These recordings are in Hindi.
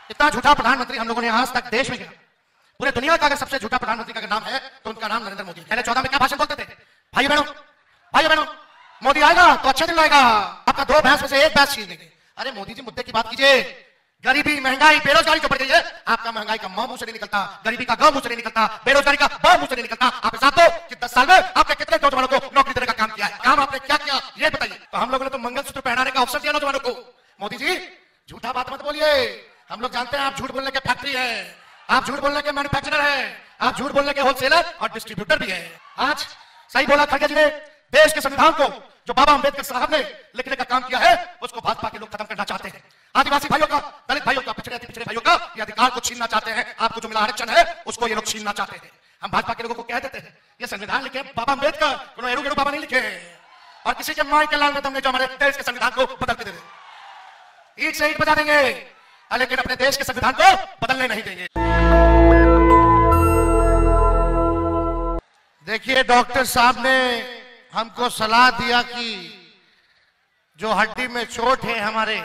इतना झूठा प्रधानमंत्री हम लोगों ने आज तक देश में किया। पूरे दुनिया का अगर सबसे झूठा प्रधानमंत्री का अगर नाम है तो उनका नाम नरेंद्र मोदी। पहले 14 में क्या भाषण बोलते थे? भाई बहनों मोदी आएगा तो अच्छे दिन लाएगा, आपका 2 भैंस में से 1 भैंस छीन देंगे। अरे मोदी जी मुद्दे की बात कीजिए। गरीबी, महंगाई, बेरोजगारी जो बढ़ गई है, आपका महंगाई का मुंह से नहीं निकलता, गरीबी का मुंह से नहीं निकलता, बेरोजगारी का मुंह से नहीं निकलता। आप हिसाब दो कि 10 साल में आपने कितने नौजवानों को नौकरी देने का काम किया है? काम आपने क्या किया ये बताइए। तो हम लोगों ने तो मंगलसूत्र पहनाने का अवसर दिया नौजवानों को। मोदी जी झूठा बात मत बोलिए। हम लोग जानते हैं आप झूठ बोलने के फैक्ट्री है, आप झूठ बोलने के मैन्युफैक्चरर है, आप झूठ बोलने के होलसेलर और डिस्ट्रीब्यूटर भी है। आज सही बोला खड़गे जी ने, देश के संविधान को जो बाबा अंबेडकर साहब ने लिखने का काम किया है उसको भाजपा के लोग खत्म करना चाहते हैं। आदिवासी भाइयों का, दलित भाइयों का, पिछड़े भाइयों का ये अधिकार को छीनना चाहते हैं। आपको जो मिला आरक्षण है उसको ये लोग छीनना चाहते हैं। हम भाजपा के लोगों को कह देते हैं ये संविधान लिखे बाबा अंबेडकर, कोनो एरू गेरू बाबा नहीं लिखे हैं। और किसी के माई के लाल में तुमने जो हमारे देश के संविधान को बदल के दे दे, ईट से ईट बजा देंगे लेकिन अपने देश के संविधान को बदलने नहीं देंगे। देखिए डॉक्टर साहब ने हमको सलाह दिया कि जो हड्डी में चोट है हमारे,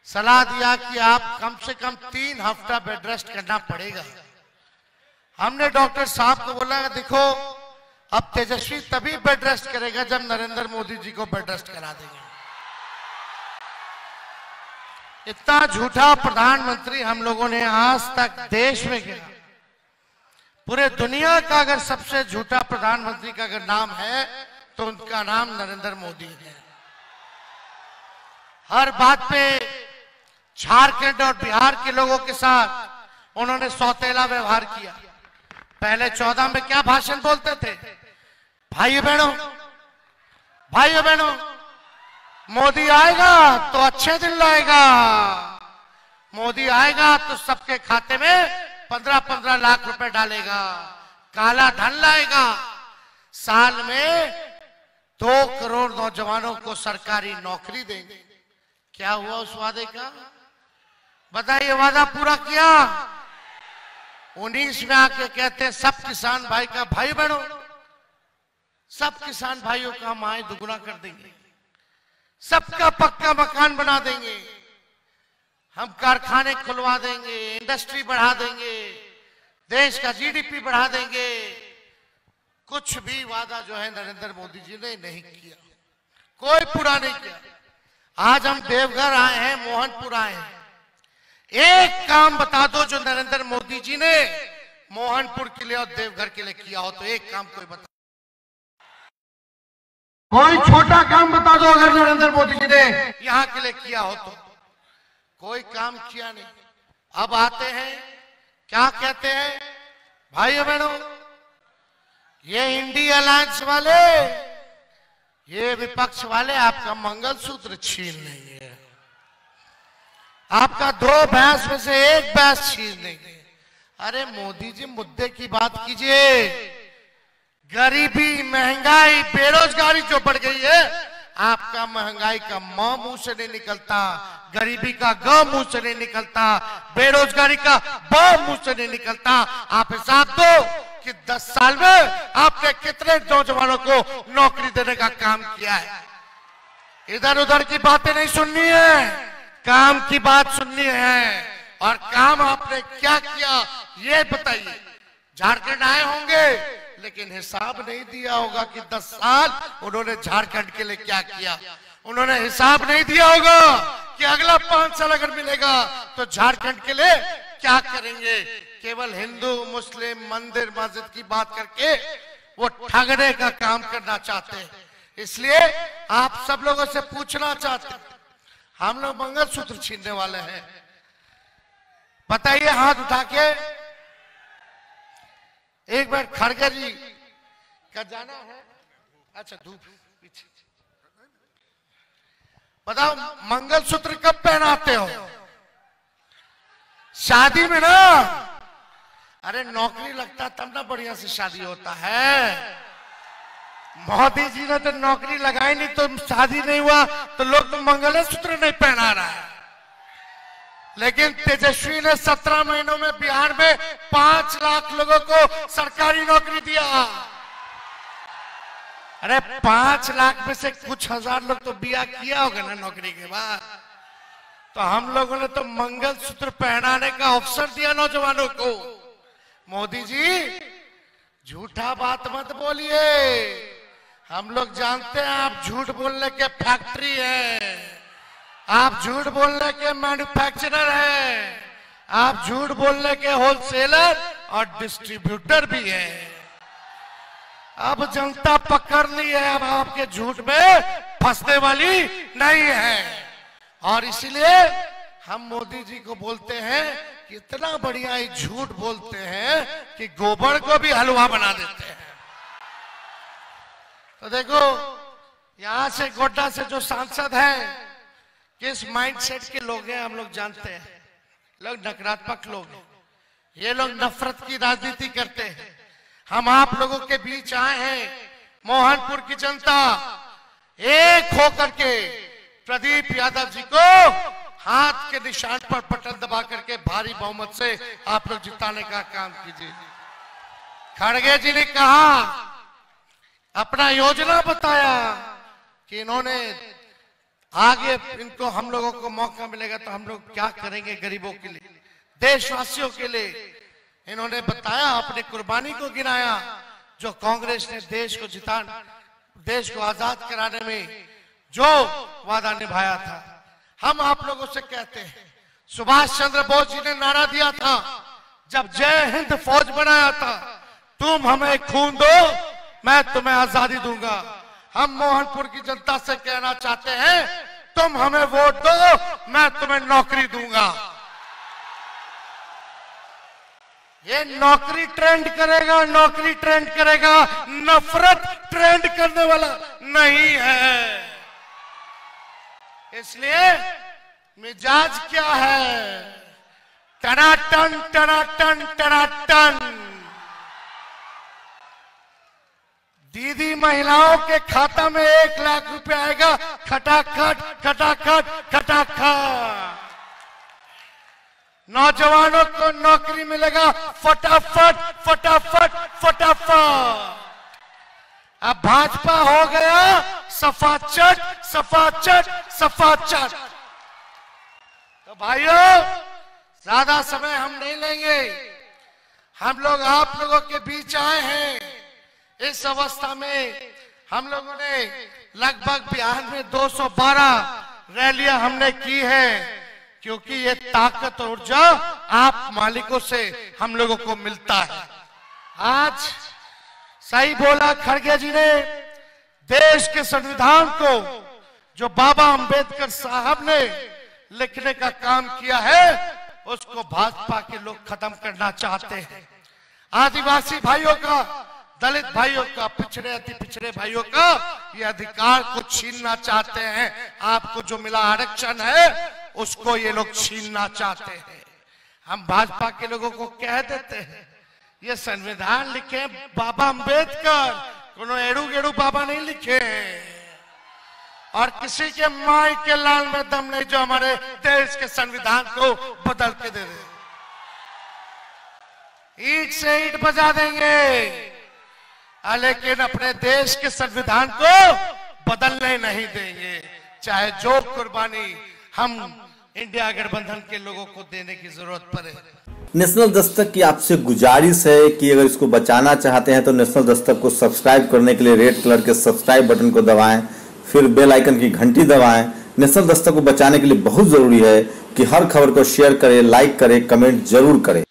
सलाह दिया कि आप कम से कम 3 हफ्ता बेड रेस्ट करना पड़ेगा। हमने डॉक्टर साहब को बोला देखो अब तेजस्वी तभी बेड रेस्ट करेगा जब नरेंद्र मोदी जी को बेड रेस्ट करा देंगे। इतना झूठा प्रधानमंत्री हम लोगों ने आज तक देश में किया। पूरे दुनिया का अगर सबसे झूठा प्रधानमंत्री का अगर नाम है तो उनका नाम नरेंद्र मोदी है। हर बात पे झारखंड और बिहार के लोगों के साथ उन्होंने सौतेला व्यवहार किया। पहले 14 में क्या भाषण बोलते थे? भाइयों बहनों मोदी आएगा तो अच्छे दिन लाएगा, मोदी आएगा तो सबके खाते में 15-15 लाख रुपए डालेगा, काला धन लाएगा, साल में 2 करोड़ नौजवानों को सरकारी नौकरी देंगे। क्या हुआ उस वादे का? बताइए, वादा पूरा किया? 19 में आके कहते हैं सब किसान भाई का, भाई बहनों सब किसान भाइयों का हम आय दुगुना कर देंगे, सबका पक्का मकान बना देंगे, हम कारखाने खुलवा देंगे, इंडस्ट्री बढ़ा देंगे, देश का जीडीपी बढ़ा देंगे। कुछ भी वादा जो है नरेंद्र मोदी जी ने नहीं किया, कोई पूरा नहीं किया। आज हम देवघर आए हैं, मोहनपुर आए हैं, एक काम बता दो जो नरेंद्र मोदी जी ने मोहनपुर के लिए और देवघर के लिए किया हो तो एक काम कोई बता, कोई छोटा काम बता दो अगर नरेंद्र मोदी जी ने यहां के लिए किया हो तो। कोई काम किया नहीं। अब आते हैं क्या कहते हैं? भाइयों बहनों ये इंडिया अलायंस वाले, ये विपक्ष वाले आपका मंगलसूत्र छीन लेंगे, आपका 2 भैंस में से 1 भैंस छीन लेंगे। अरे मोदी जी मुद्दे की बात कीजिए। गरीबी, महंगाई, बेरोजगारी जो बढ़ गई है, आपका महंगाई का म मुंह से नहीं निकलता, गरीबी का ग मुंह से नहीं निकलता, बेरोजगारी का ब मुंह से नहीं निकलता। आप हिसाब दो कि 10 साल में आपने कितने नौजवानों को नौकरी देने का काम किया है। इधर उधर की बातें नहीं सुननी है, काम की बात सुननी है। और काम आपने क्या किया ये बताइए। झारखंड आए होंगे लेकिन हिसाब नहीं दिया होगा कि 10 साल उन्होंने झारखंड के लिए क्या किया। उन्होंने हिसाब नहीं दिया होगा कि अगला 5 साल अगर मिलेगा तो झारखंड के लिए क्या करेंगे। केवल हिंदू मुस्लिम मंदिर मस्जिद की बात करके वो ठगने का काम करना चाहते हैं। इसलिए आप सब लोगों से पूछना चाहते हैं, हम लोग मंगलसूत्र छीनने वाले हैं? बताइए हाथ उठा के। एक बार खड़गे जी का जाना है, अच्छा धूप पीछे, बताओ मंगलसूत्र कब पहनाते हो? शादी में ना। अरे नौकरी लगता तब ना बढ़िया से शादी होता है। मोदी जी ने तो नौकरी लगाई नहीं तो शादी नहीं हुआ, तो लोग तो मंगलसूत्र नहीं पहना रहा है। लेकिन तेजस्वी ने 17 महीनों में बिहार में 5 लाख लोगों को सरकारी नौकरी दिया। अरे 5 लाख में से कुछ हजार लोग तो बिया किया होगा ना नौकरी के बाद। तो हम लोगों ने तो मंगलसूत्र पहनाने का अवसर दिया नौजवानों को। मोदी जी झूठा बात मत बोलिए, हम लोग जानते हैं आप झूठ बोलने के फैक्ट्री है, आप झूठ बोलने के मैन्युफैक्चरर हैं, आप झूठ बोलने के होलसेलर और डिस्ट्रीब्यूटर भी हैं। अब जनता पकड़ ली है, अब आपके झूठ में फंसने वाली नहीं है। और इसलिए हम मोदी जी को बोलते हैं कि इतना बढ़िया ही झूठ बोलते हैं कि गोबर को भी हलवा बना देते हैं। तो देखो यहां से गोड्डा से जो सांसद हैं किस माइंडसेट के लोग हैं हम लोग जानते हैं। लोग नकारात्मक लोग हैं, ये लोग नफरत की राजनीति करते हैं। हम आप लोगों के बीच आए हैं, मोहनपुर की जनता एक होकर के प्रदीप यादव जी को हाथ के निशान पर बटन दबा करके भारी बहुमत से आप लोग जिताने का काम कीजिए। खड़गे जी ने कहा, अपना योजना बताया कि इन्होंने आगे इनको हम लोगों को मौका मिलेगा तो हम लोग क्या करेंगे गरीबों के लिए, देशवासियों के लिए। इन्होंने बताया, अपनी कुर्बानी को गिनाया जो कांग्रेस ने देश को आजाद कराने में जो वादा निभाया था। हम आप लोगों से कहते हैं, सुभाष चंद्र बोस जी ने नारा दिया था जब जय हिंद फौज बनाया था, तुम हमें खून दो मैं तुम्हें आजादी दूंगा। हम मोहनपुर की जनता से कहना चाहते हैं, तुम हमें वोट दो मैं तुम्हें नौकरी दूंगा। ये नौकरी ट्रेंड करेगा, नौकरी ट्रेंड करेगा, नफरत ट्रेंड करने वाला नहीं है। इसलिए मिजाज क्या है, टनाटन टनाटन टनाटन। दीदी महिलाओं के खाता में 1 लाख रुपए आएगा, खटाखट खटाखट खटाखट। नौजवानों को नौकरी मिलेगा, फटाफट फटाफट फटाफट। अब भाजपा हो गया सफाचट सफाचट सफाचट। तो भाइयों ज्यादा समय हम नहीं लेंगे, हम लोग आप लोगों के बीच आए हैं। इस अवस्था में हम लोगों ने लगभग बिहार में 212 रैलियां हमने की है, क्योंकि ये ताकत और ऊर्जा आप मालिकों से हम लोगों को मिलता है। आज सही बोला खड़गे जी ने, देश के संविधान को जो बाबा अंबेडकर साहब ने लिखने का काम किया है उसको भाजपा के लोग खत्म करना चाहते हैं। आदिवासी भाइयों का, दलित भाइयों का, पिछड़े अति पिछड़े भाइयों का ये अधिकार को छीनना चाहते हैं। आपको जो मिला आरक्षण है उसको ये लोग छीनना चाहते हैं। हम भाजपा के लोगों को कह देते हैं, ये संविधान लिखे बाबा अंबेडकर, कोनो एड़ू गेड़ू बाबा नहीं लिखे, और किसी के माई के लाल में दम नहीं जो हमारे देश के संविधान को बदल के दे दे। ईंट से ईंट बजा देंगे, लेकिन अपने देश के संविधान को बदलने नहीं देंगे, चाहे जो कुर्बानी हम इंडिया गठबंधन के लोगों को देने की जरूरत पड़े। नेशनल दस्तक की आपसे गुजारिश है कि अगर इसको बचाना चाहते हैं तो नेशनल दस्तक को सब्सक्राइब करने के लिए रेड कलर के सब्सक्राइब बटन को दबाएं, फिर बेल आइकन की घंटी दबाएं। नेशनल दस्तक को बचाने के लिए बहुत जरूरी है कि हर खबर को शेयर करें, लाइक करें, कमेंट जरूर करें।